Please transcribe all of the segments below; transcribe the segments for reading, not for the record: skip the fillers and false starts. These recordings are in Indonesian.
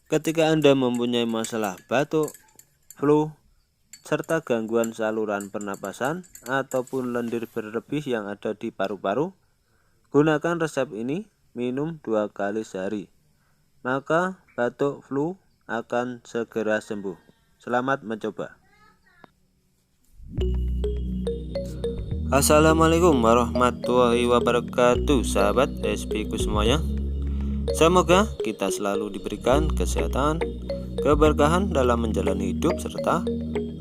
Ketika Anda mempunyai masalah batuk, flu, serta gangguan saluran pernapasan ataupun lendir berlebih yang ada di paru-paru, gunakan resep ini, minum 2 kali sehari. Maka batuk flu akan segera sembuh. Selamat mencoba. Assalamualaikum warahmatullahi wabarakatuh, sahabat SP ku semuanya. Semoga kita selalu diberikan kesehatan, keberkahan dalam menjalani hidup, serta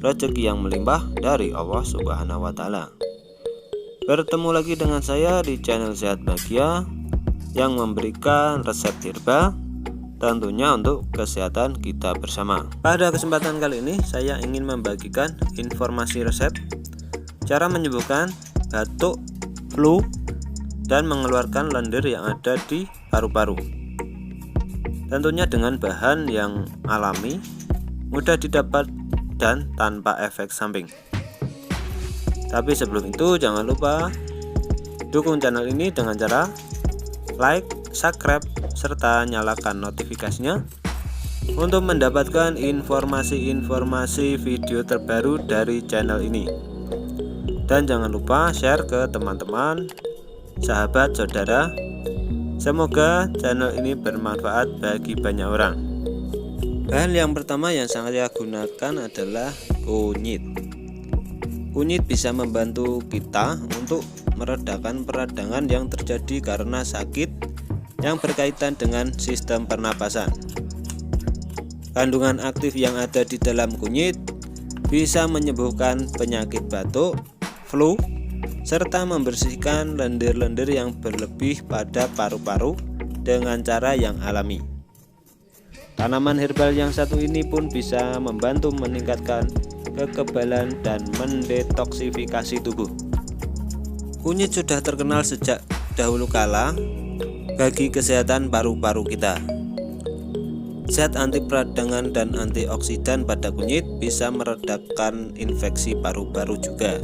rezeki yang melimpah dari Allah Subhanahu wa Ta'ala. Bertemu lagi dengan saya di channel Sehat Bahagia yang memberikan resep herbal, tentunya untuk kesehatan kita bersama. Pada kesempatan kali ini saya ingin membagikan informasi resep cara menyembuhkan batuk, flu, dan mengeluarkan lendir yang ada di paru-paru. Tentunya dengan bahan yang alami, mudah didapat, dan tanpa efek samping. Tapi sebelum itu jangan lupa dukung channel ini dengan cara like, subscribe, serta nyalakan notifikasinya untuk mendapatkan informasi-informasi video terbaru dari channel ini. Dan jangan lupa share ke teman-teman, sahabat, saudara. Semoga channel ini bermanfaat bagi banyak orang. Bahan yang pertama yang saya gunakan adalah kunyit. Kunyit bisa membantu kita untuk meredakan peradangan yang terjadi karena sakit yang berkaitan dengan sistem pernapasan. Kandungan aktif yang ada di dalam kunyit bisa menyembuhkan penyakit batuk, flu, serta membersihkan lendir-lendir yang berlebih pada paru-paru dengan cara yang alami. Tanaman herbal yang satu ini pun bisa membantu meningkatkan kekebalan dan mendetoksifikasi tubuh. Kunyit sudah terkenal sejak dahulu kala bagi kesehatan paru-paru kita. Zat anti peradangan dan antioksidan pada kunyit bisa meredakan infeksi paru-paru juga.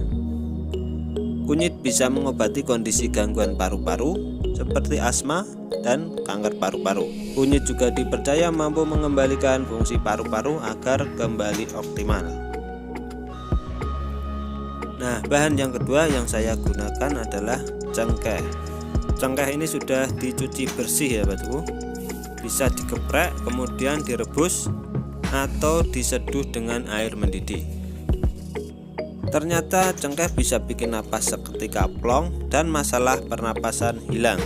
Kunyit bisa mengobati kondisi gangguan paru-paru seperti asma dan kanker paru-paru. Kunyit juga dipercaya mampu mengembalikan fungsi paru-paru agar kembali optimal. Nah, bahan yang kedua yang saya gunakan adalah cengkeh. Cengkeh ini sudah dicuci bersih ya, Batku. Bisa digeprek kemudian direbus atau diseduh dengan air mendidih. Ternyata cengkeh bisa bikin napas seketika plong dan masalah pernapasan hilang.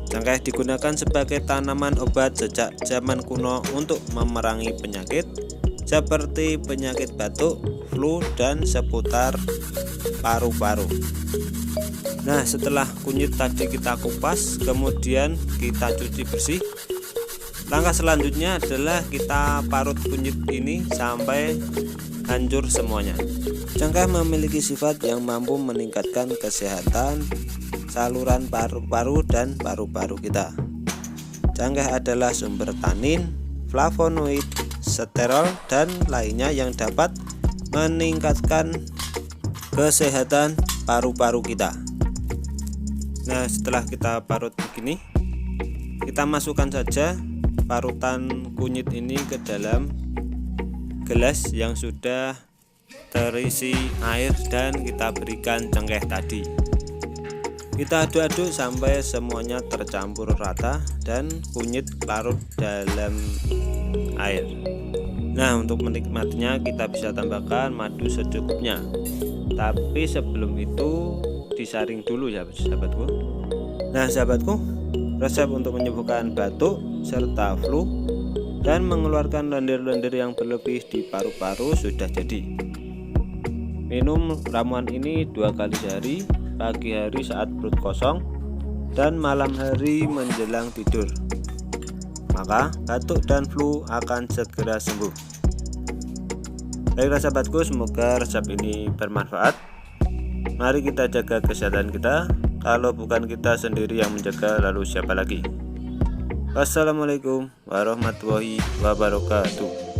Cengkeh digunakan sebagai tanaman obat sejak zaman kuno untuk memerangi penyakit seperti penyakit batuk, flu, dan seputar paru-paru. Nah, setelah kunyit tadi kita kupas, kemudian kita cuci bersih. Langkah selanjutnya adalah kita parut kunyit ini sampai hancur semuanya. Cengkeh memiliki sifat yang mampu meningkatkan kesehatan saluran paru-paru dan paru-paru kita. Cengkeh adalah sumber tanin, flavonoid, sterol, dan lainnya yang dapat meningkatkan kesehatan paru-paru kita. Nah, setelah kita parut begini, kita masukkan saja parutan kunyit ini ke dalam gelas yang sudah terisi air dan kita berikan cengkeh tadi. Kita aduk-aduk sampai semuanya tercampur rata dan kunyit larut dalam air. Nah, untuk menikmatinya kita bisa tambahkan madu secukupnya. Tapi sebelum itu disaring dulu ya, sahabatku. Nah, sahabatku, resep untuk menyembuhkan batuk serta flu dan mengeluarkan lendir-lendir yang berlebih di paru-paru sudah jadi. Minum ramuan ini 2 kali sehari, pagi hari saat perut kosong dan malam hari menjelang tidur. Maka batuk dan flu akan segera sembuh. Baiklah sahabatku, semoga resep ini bermanfaat. Mari kita jaga kesehatan kita. Kalau bukan kita sendiri yang menjaga, lalu siapa lagi? Wassalamualaikum warahmatullahi wabarakatuh.